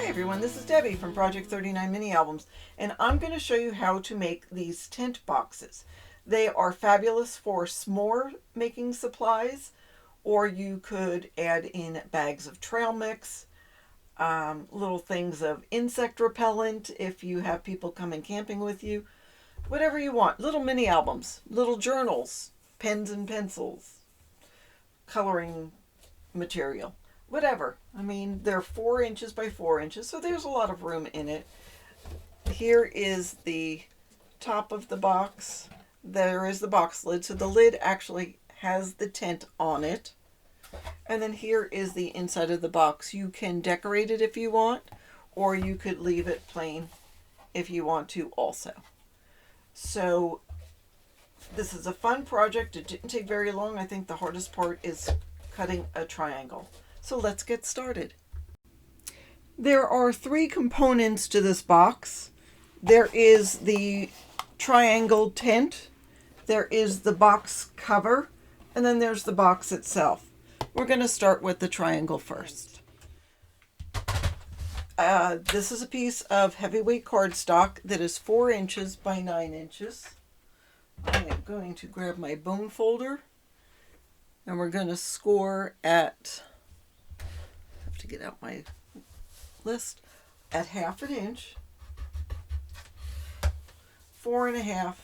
everyone, this is Debbie from Project 39 Mini Albums, and I'm going to show you how to make these tint boxes. They are fabulous for s'more making supplies, or you could add in bags of trail mix, little things of insect repellent if you have people coming camping with you, whatever you want. Little mini albums, little journals, pens and pencils, coloring material. Whatever. I mean, they're 4 inches by 4 inches, so there's a lot of room in it. Here is the top of the box. There is the box lid, so the lid actually has the tint on it. And then here is the inside of the box. You can decorate it if you want, or you could leave it plain if you want to also. So this is a fun project. It didn't take very long. I think the hardest part is cutting a triangle. So let's get started. There are 3 components to this box. There is the triangle tint, there is the box cover, and then there's the box itself. We're going to start with the triangle first. This is a piece of heavyweight cardstock that is 4 inches by 9 inches. I am going to grab my bone folder, and we're going to score at, to get out my list, at 1/2 inch, 4 1/2,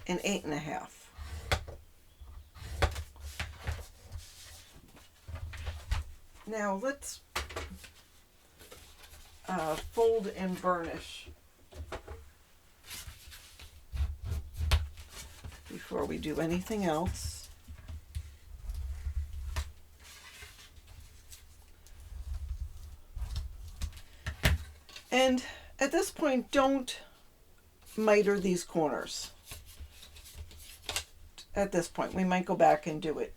and 8 1/2. Now let's fold and burnish before we do anything else. And at this point, don't miter these corners. At this point, we might go back and do it.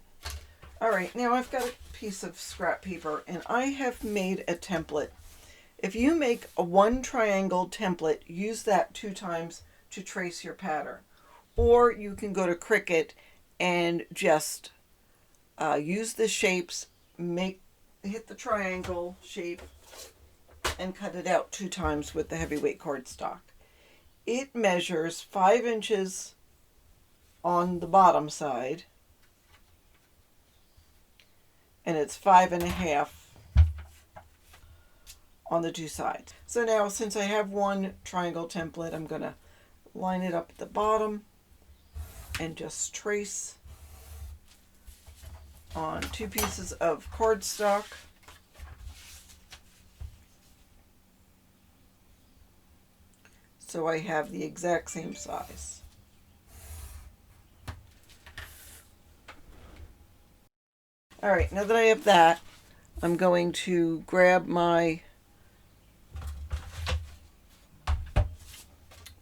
All right, now I've got a piece of scrap paper, and I have made a template. If you make a 1 triangle template, use that 2 times to trace your pattern. Or you can go to Cricut and just use the shapes, hit the triangle shape, and cut it out 2 times with the heavyweight cardstock. It measures 5 inches on the bottom side, and it's 5 1/2 on the 2 sides. So now, since I have 1 triangle template, I'm going to line it up at the bottom and just trace on 2 pieces of cardstock. So I have the exact same size. All right, now that I have that, I'm going to grab my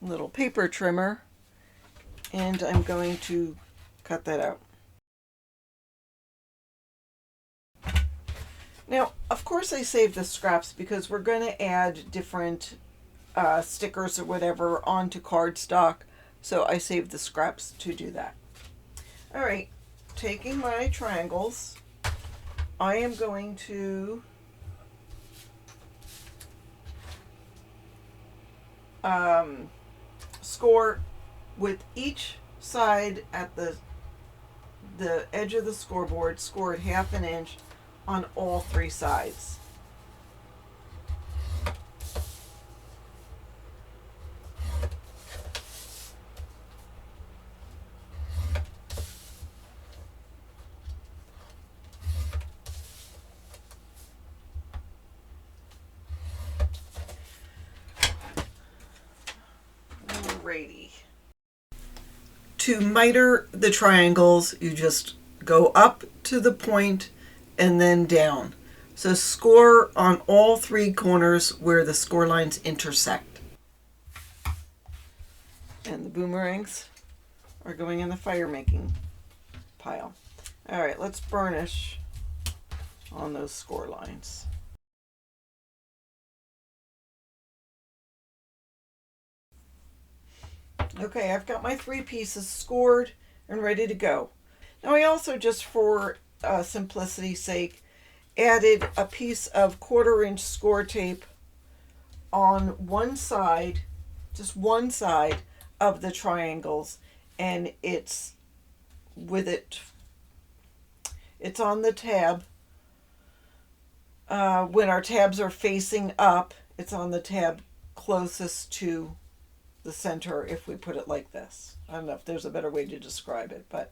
little paper trimmer, and I'm going to cut that out. Now, of course I saved the scraps because we're going to add different stickers or whatever onto cardstock, so I saved the scraps to do that. All right, taking my triangles, I am going to score with each side at the edge of the scoreboard, score at 1/2 inch on all 3 sides. Alrighty. To miter the triangles, you just go up to the point and then down. So score on all 3 corners where the score lines intersect. And the boomerangs are going in the fire making pile. All right, let's burnish on those score lines. Okay, I've got my 3 pieces scored and ready to go. Now I also, just for simplicity's sake, added a piece of 1/4 inch score tape on one side, just one side of the triangles, and it's on the tab. When our tabs are facing up, it's on the tab closest to the center, if we put it like this. I don't know if there's a better way to describe it, but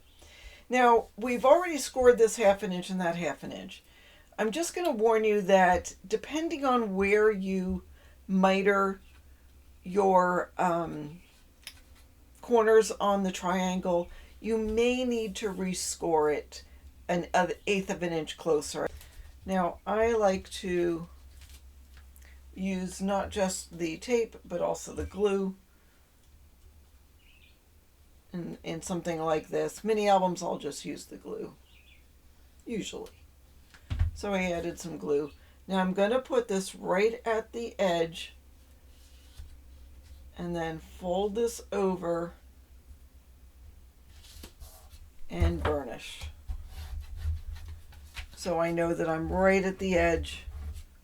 now we've already scored this 1/2 inch and that 1/2 inch. I'm just going to warn you that depending on where you miter your corners on the triangle, you may need to rescore it an 1/8 of an inch closer. Now I like to use not just the tape but also the glue in something like this. Mini albums, I'll just use the glue usually. So I added some glue. Now I'm going to put this right at the edge and then fold this over and burnish. So I know that I'm right at the edge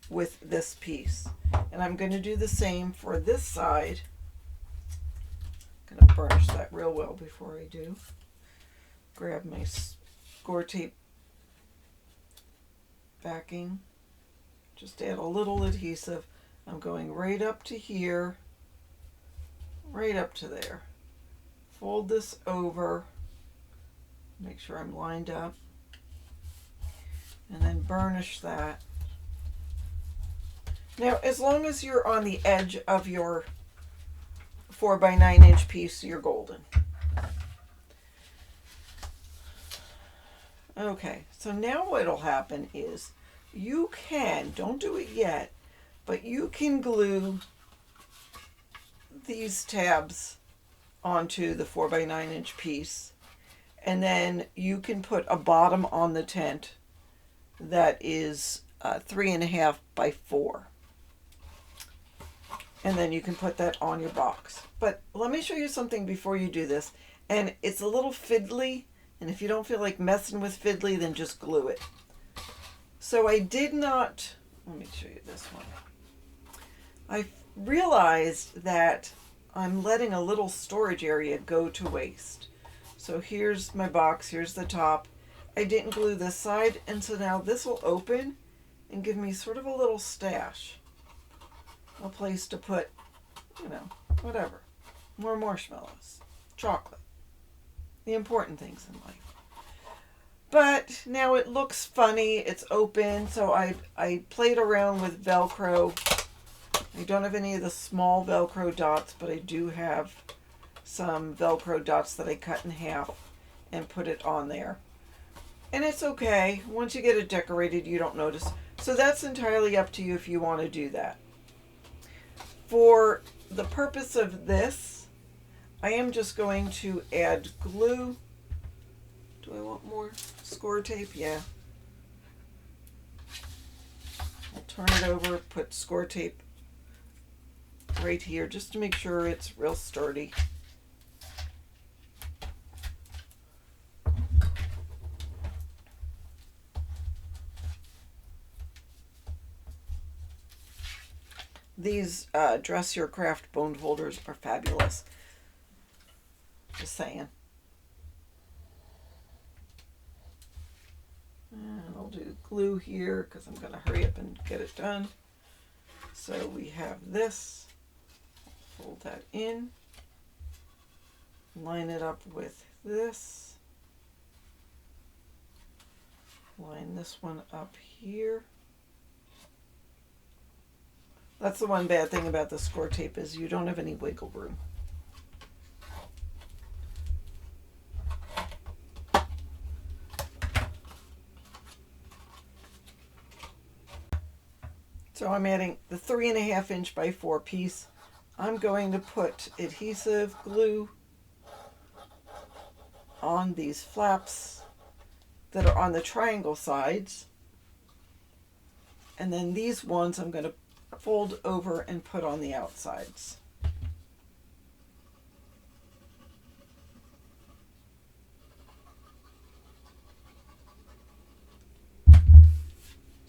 with this piece. And I'm going to do the same for this side. I'm going to burnish that real well before I do. Grab my score tape backing. Just add a little adhesive. I'm going right up to here, right up to there. Fold this over. Make sure I'm lined up. And then burnish that. Now, as long as you're on the edge of your 4x9 inch piece, you're golden. Okay, so now what'll happen is you can, don't do it yet, but you can glue these tabs onto the 4x9 inch piece, and then you can put a bottom on the tent that is 3.5 by 4. And then you can put that on your box. But let me show you something before you do this. And it's a little fiddly, and if you don't feel like messing with fiddly, then just glue it. So I did not, let me show you this one. I realized that I'm letting a little storage area go to waste. So here's my box, here's the top. I didn't glue this side, and so now this will open and give me sort of a little stash. A place to put, you know, whatever. More marshmallows, chocolate, the important things in life. But now it looks funny, it's open, so I played around with Velcro. I don't have any of the small Velcro dots, but I do have some Velcro dots that I cut in half and put it on there. And it's okay. Once you get it decorated, you don't notice. So that's entirely up to you if you want to do that. For the purpose of this, I am just going to add glue. Do I want more score tape? Yeah. I'll turn it over, put score tape right here just to make sure it's real sturdy. These Dress Your Craft bone folders are fabulous. Just saying. And I'll do glue here because I'm going to hurry up and get it done. So we have this. Fold that in. Line it up with this. Line this one up here. That's the one bad thing about the score tape is you don't have any wiggle room. So I'm adding the 3.5 inch by 4 piece. I'm going to put adhesive glue on these flaps that are on the triangle sides. And then these ones I'm going to fold over and put on the outsides.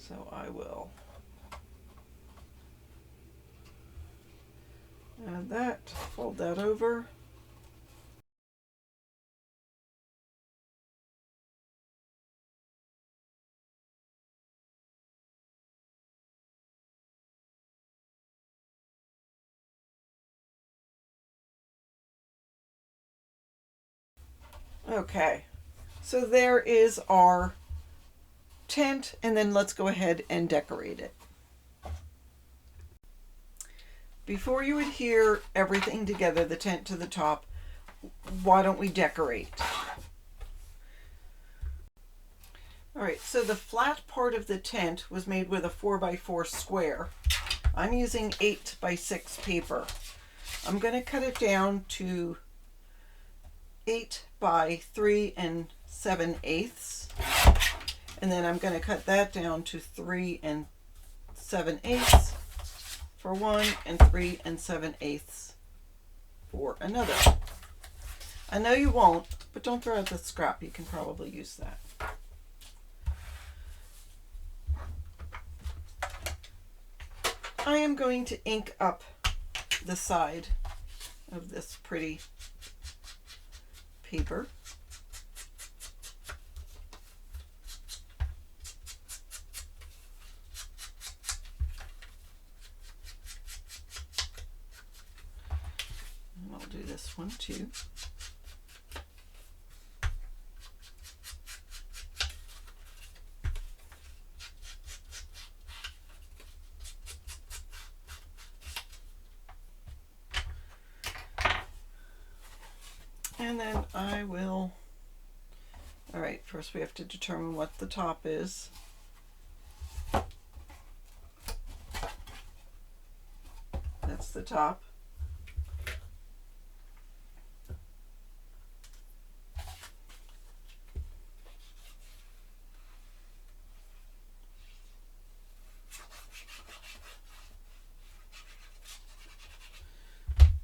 So I will add that, fold that over. Okay, so there is our tent, and then let's go ahead and decorate it. Before you adhere everything together, the tent to the top, why don't we decorate? All right, so the flat part of the tent was made with a 4x4 square. I'm using 8x6 paper. I'm going to cut it down to 8 by 3 7/8, and then I'm going to cut that down to 3 7/8 for one and 3 7/8 for another. I know you won't, but don't throw out the scrap. You can probably use that. I am going to ink up the side of this pretty paper. And I'll do this one too. And then I will, all right, first we have to determine what the top is. That's the top.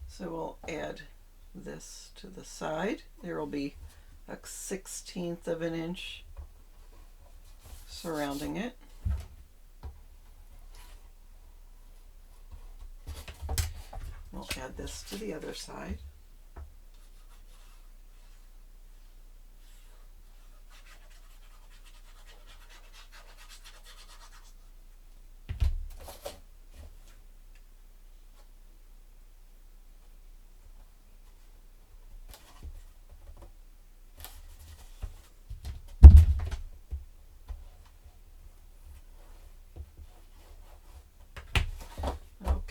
So we'll add this to the side. There will be a 1/16 of an inch surrounding it. We'll add this to the other side.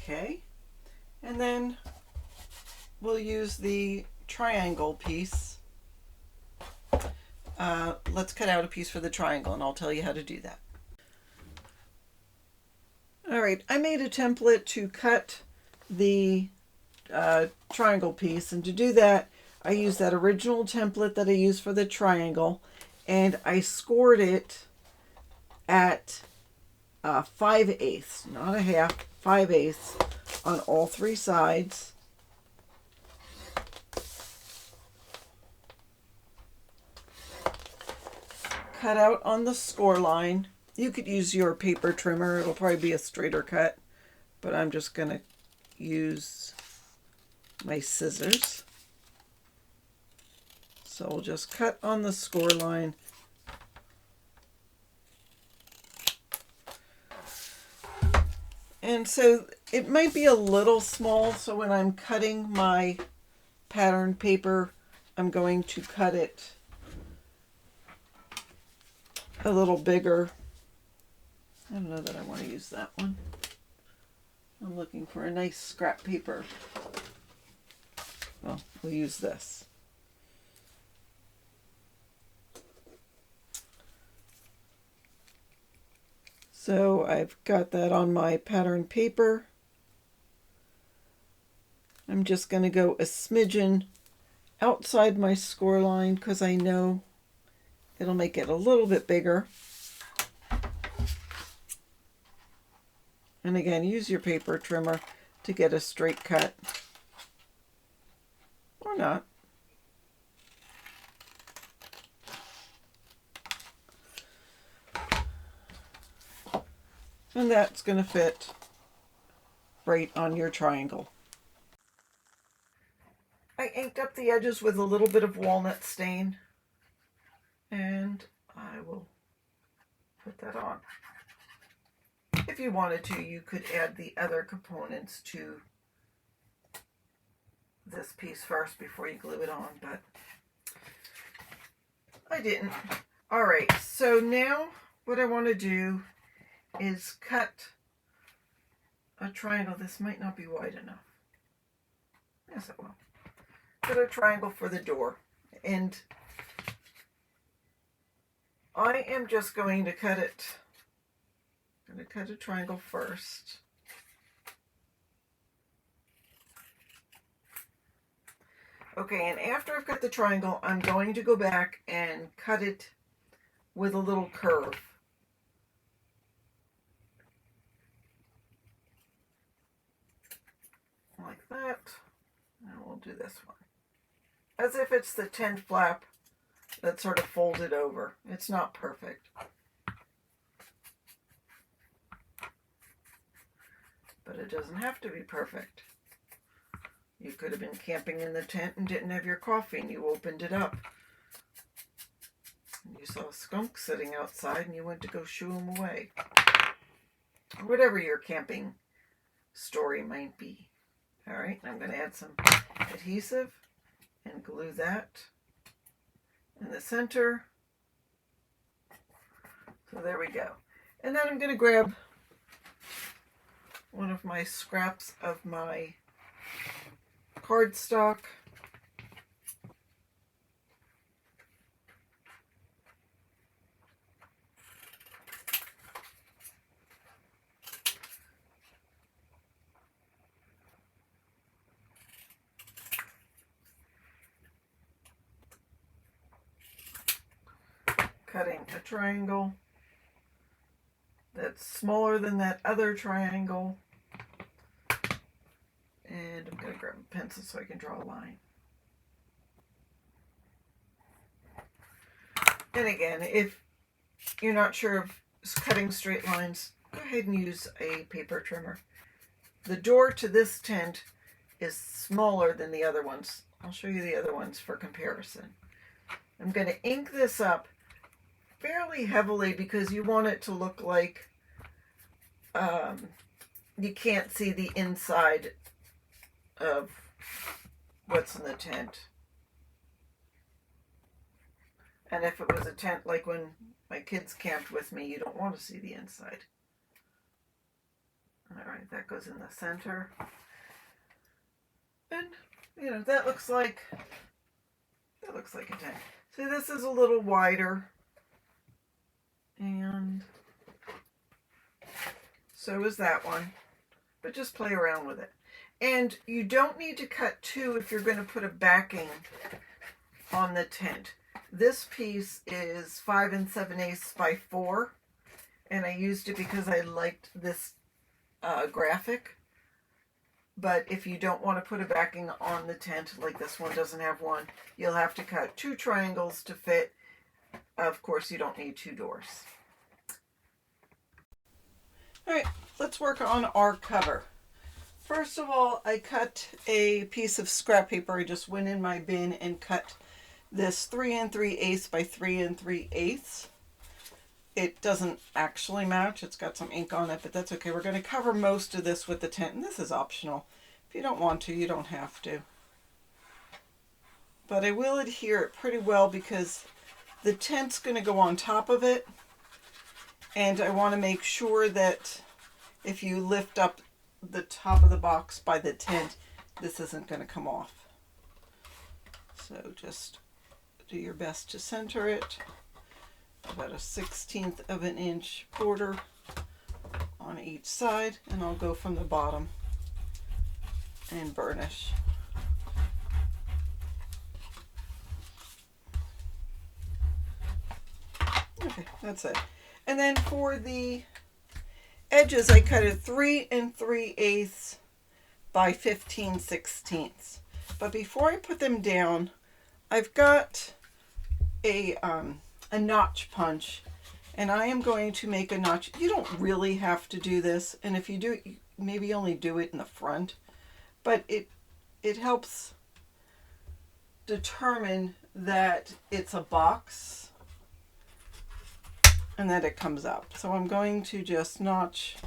Okay, and then we'll use the triangle piece. Let's cut out a piece for the triangle, and I'll tell you how to do that. All right, I made a template to cut the triangle piece, and to do that I used that original template that I used for the triangle, and I scored it at 5/8, not a half, 5/8 on all three sides. Cut out on the score line. You could use your paper trimmer, it'll probably be a straighter cut, but I'm just going to use my scissors. So we'll just cut on the score line. And so it might be a little small, so when I'm cutting my pattern paper, I'm going to cut it a little bigger. I don't know that I want to use that one. I'm looking for a nice scrap paper. Well, we'll use this. So I've got that on my pattern paper. I'm just going to go a smidgen outside my score line because I know it'll make it a little bit bigger. And again, use your paper trimmer to get a straight cut. Or not. And that's going to fit right on your triangle. I inked up the edges with a little bit of walnut stain, and I will put that on. If you wanted to, you could add the other components to this piece first before you glue it on, but I didn't. All right, so now what I want to do is cut a triangle. This might not be wide enough. Yes, it will. Cut a triangle for the door, and I am just going to cut it. I'm going to cut a triangle first. Okay, and after I've cut the triangle, I'm going to go back and cut it with a little curve. Like that. And we'll do this one. As if it's the tent flap that's sort of folded over. It's not perfect. But it doesn't have to be perfect. You could have been camping in the tent and didn't have your coffee, and you opened it up. And you saw a skunk sitting outside and you went to go shoo him away. Or whatever your camping story might be. All right, I'm going to add some adhesive and glue that in the center. So there we go. And then I'm going to grab one of my scraps of my cardstock. Cutting a triangle that's smaller than that other triangle. And I'm going to grab a pencil so I can draw a line. And again, if you're not sure of cutting straight lines, go ahead and use a paper trimmer. The door to this tent is smaller than the other ones. I'll show you the other ones for comparison. I'm going to ink this up fairly heavily because you want it to look like you can't see the inside of what's in the tent. And if it was a tent like when my kids camped with me, you don't want to see the inside. All right, that goes in the center. And, you know, that looks like a tent. See, this is a little wider. And so is that one. But just play around with it. And you don't need to cut two if you're going to put a backing on the tent. This piece is 5 7/8 by 4. And I used it because I liked this graphic. But if you don't want to put a backing on the tent, like this one doesn't have one, you'll have to cut 2 triangles to fit. Of course, you don't need 2 doors. All right, let's work on our cover. First of all, I cut a piece of scrap paper. I just went in my bin and cut this 3 3/8 by 3 3/8. It doesn't actually match. It's got some ink on it, but that's okay. We're going to cover most of this with the tent, and this is optional. If you don't want to, you don't have to. But I will adhere it pretty well because the tent's going to go on top of it, and I want to make sure that if you lift up the top of the box by the tent, this isn't going to come off. So just do your best to center it. About a 1/16 of an inch border on each side, and I'll go from the bottom and burnish. Okay, that's it. And then for the edges, I cut it 3 3/8 by 15/16. But before I put them down, I've got a notch punch, And I am going to make a notch. You don't really have to do this, and if you do, maybe only do it in the front, but it helps determine that it's a box and that it comes up. So I'm going to just notch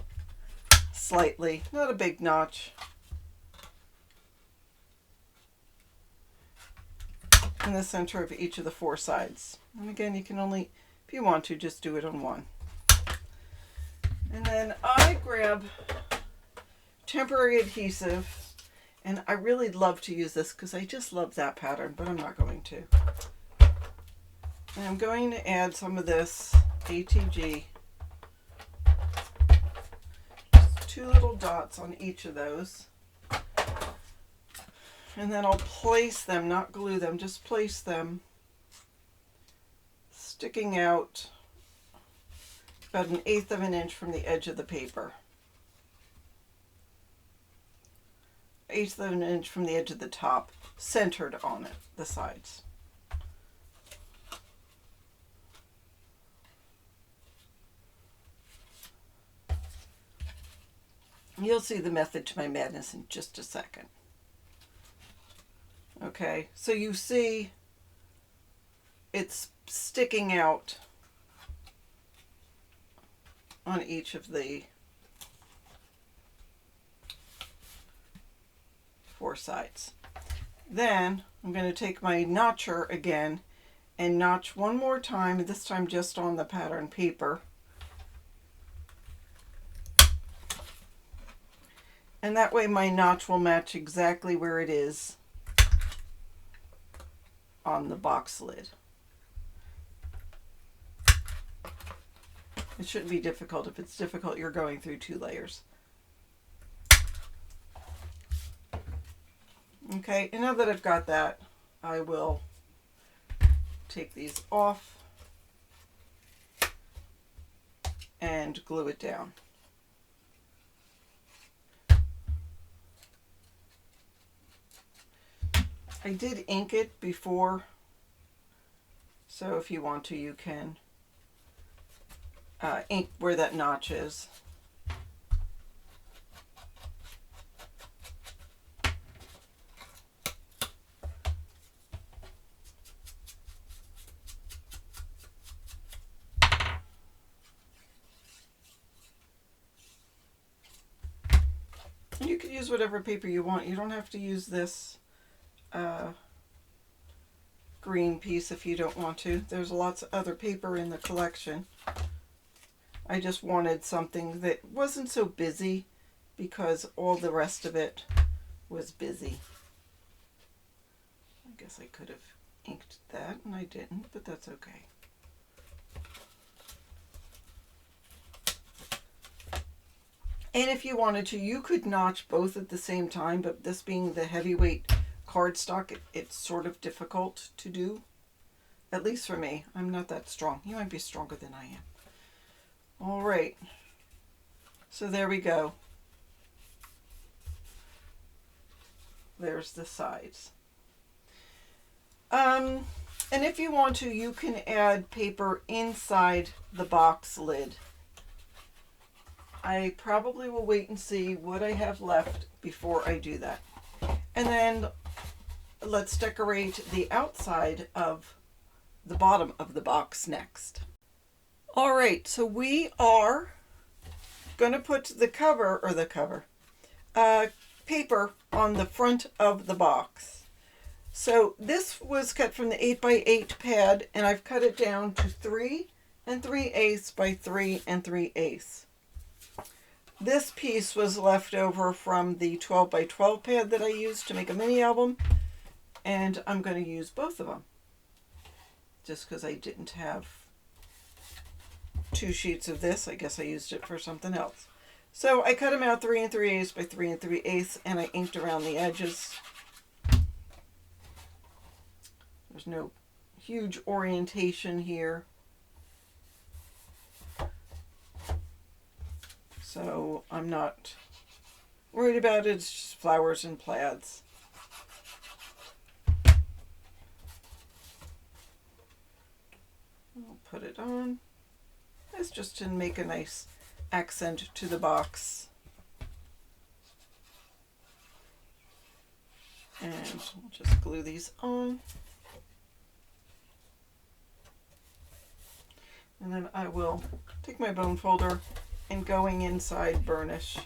slightly, not a big notch, in the center of each of the 4 sides. And again, you can only, if you want to, just do it on one. And then I grab temporary adhesive, and I really love to use this because I just love that pattern, but I'm not going to. And I'm going to add some of this ATG, just 2 little dots on each of those. And then I'll place them, not glue them, just place them sticking out about 1/8 of an inch from the edge of the paper. 1/8 of an inch from the edge of the top, centered on it, the sides. You'll see the method to my madness in just a second. Okay, so you see it's sticking out on each of the 4 sides. Then I'm going to take my notcher again and notch one more time, this time just on the pattern paper. And that way my notch will match exactly where it is on the box lid. It shouldn't be difficult. If it's difficult, you're going through 2 layers. Okay, and now that I've got that, I will take these off and glue it down. I did ink it before, so if you want to, you can ink where that notch is. And you can use whatever paper you want. You don't have to use this green piece if you don't want to. There's lots of other paper in the collection. I just wanted something that wasn't so busy because all the rest of it was busy. I guess I could have inked that and I didn't, but that's okay. And if you wanted to, you could notch both at the same time, but this being the heavyweight cardstock, it's sort of difficult to do. At least for me. I'm not that strong. You might be stronger than I am. All right. So there we go. There's the sides. And if you want to, you can add paper inside the box lid. I probably will wait and see what I have left before I do that. And then let's decorate the outside of the bottom of the box next. All right, so we are going to put the paper on the front of the box. So this was cut from the 8x8 pad, and I've cut it down to 3 3/8 by 3 3/8. This piece was left over from the 12x12 pad that I used to make a mini album, and I'm going to use both of them just because I didn't have 2 sheets of this. I guess I used it for something else. So I cut them out 3 3/8 by 3 3/8, and I inked around the edges. There's no huge orientation here. So I'm not worried about it. It's just flowers and plaids. I'll put it on. It's just to make a nice accent to the box. And we'll just glue these on. And then I will take my bone folder and going inside burnish,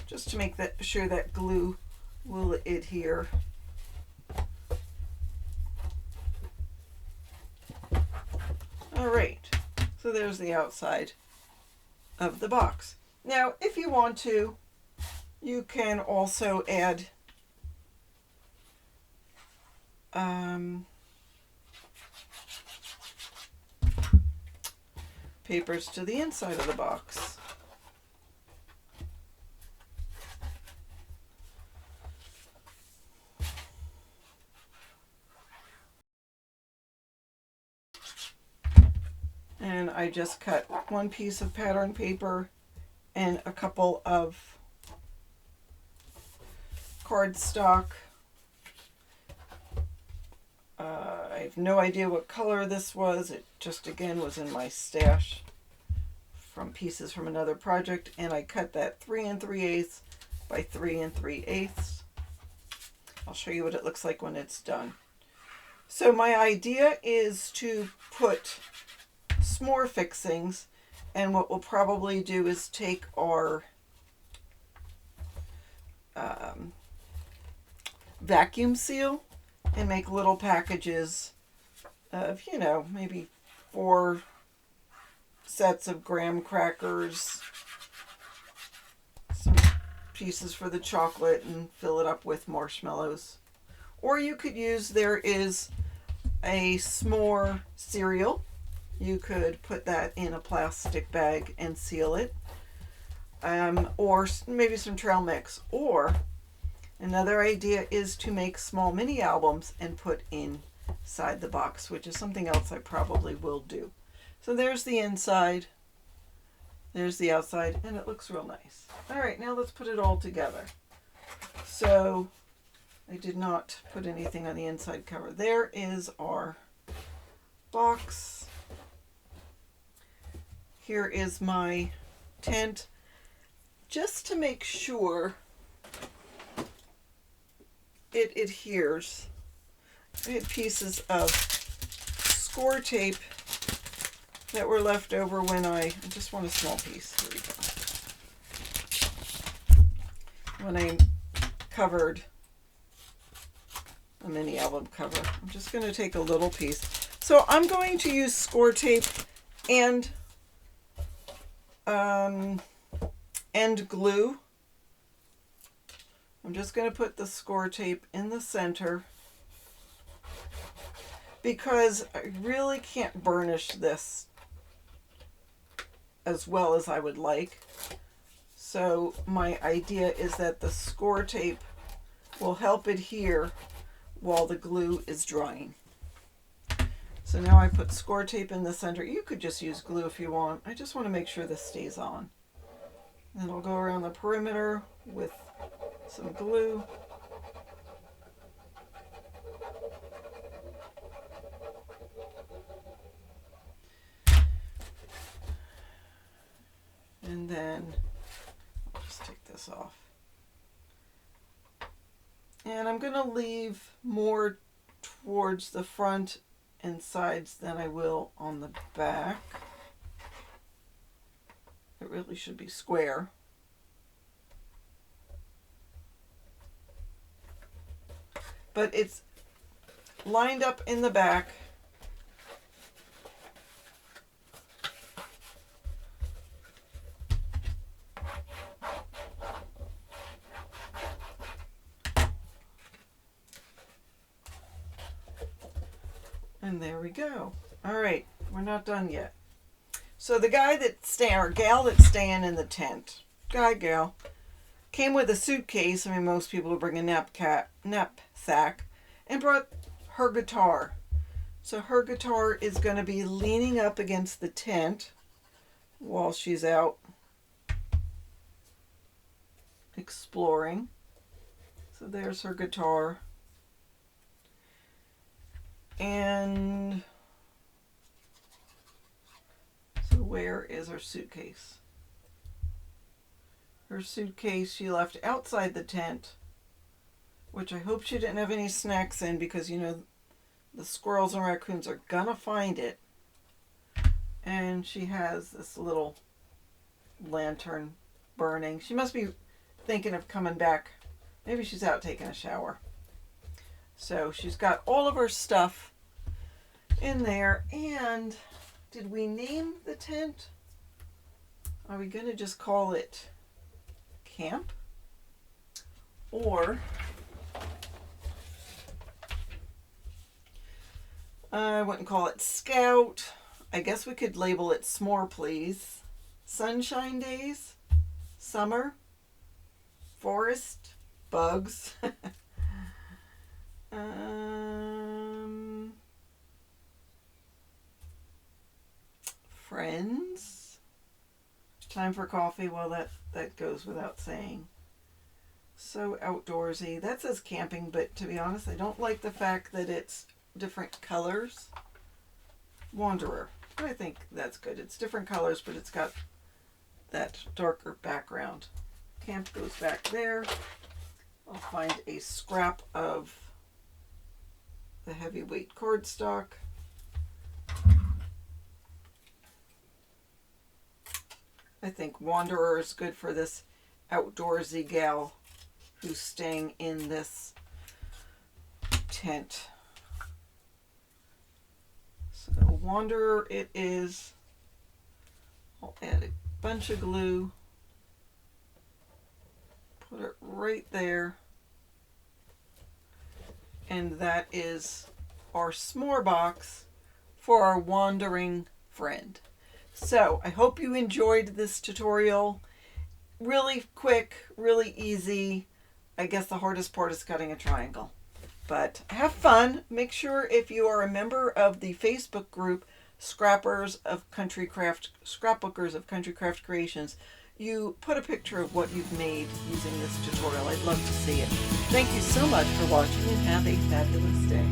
just to make sure that glue will adhere. All right, so there's the outside of the box. Now, if you want to, you can also add papers to the inside of the box. And I just cut one piece of pattern paper and a couple of cardstock. I have no idea what color this was. It just again was in my stash from pieces from another project, and I cut that 3 3/8 by 3 3/8. I'll show you what it looks like when it's done. So my idea is to put s'more fixings, and what we'll probably do is take our vacuum seal and make little packages of, you know, maybe 4 sets of graham crackers, some pieces for the chocolate, and fill it up with marshmallows. Or you could use, there is a s'more cereal. You could put that in a plastic bag and seal it. Or maybe some trail mix. Or another idea is to make small mini albums and put inside the box, which is something else I probably will do. So there's the inside, there's the outside, and it looks real nice. All right, now let's put it all together. So I did not put anything on the inside cover. There is our box. Here is my tent. Just to make sure it adheres, I had pieces of score tape that were left over when I just want a small piece. Here we go. When I covered a mini album cover. I'm just going to take a little piece. So I'm going to use score tape and glue. I'm just going to put the score tape in the center because I really can't burnish this as well as I would like. So my idea is that the score tape will help adhere while the glue is drying. So now I put score tape in the center. You could just use glue if you want. I just want to make sure this stays on. Then I'll go around the perimeter with some glue. And then I'll just take this off. And I'm going to leave more towards the front and sides than I will on the back. It really should be square. But it's lined up in the back. And there we go. All right, we're not done yet. So the guy that's staying, or gal that's staying in the tent, gal, came with a suitcase. I mean, most people would bring a knapsack, and brought her guitar. So her guitar is going to be leaning up against the tent while she's out exploring. So there's her guitar. And Where is her suitcase? Her suitcase she left outside the tent, which I hope she didn't have any snacks in, because you know the squirrels and raccoons are gonna find it. And she has this little lantern burning. She must be thinking of coming back. Maybe she's out taking a shower. So she's got all of her stuff in there. And did we name the tent? Are we going to just call it camp? Or I wouldn't call it scout. I guess we could label it s'more, please. Sunshine days, summer, forest, bugs. Friends. Time for coffee. Well, that goes without saying. So outdoorsy. That says camping, but to be honest, I don't like the fact that it's different colors. Wanderer. I think that's good. It's different colors, but it's got that darker background. Camp goes back there. I'll find a scrap of the heavyweight cardstock. I think Wanderer is good for this outdoorsy gal who's staying in this tent. So Wanderer it is. I'll add a bunch of glue. Put it right there. And that is our s'more box for our wandering friend. So I hope you enjoyed this tutorial. Really quick, really easy. I guess the hardest part is cutting a triangle. But have fun. Make sure if you are a member of the Facebook group Scrappers of Country Craft, Scrapbookers of Country Craft Creations, you put a picture of what you've made using this tutorial. I'd love to see it. Thank you so much for watching and have a fabulous day.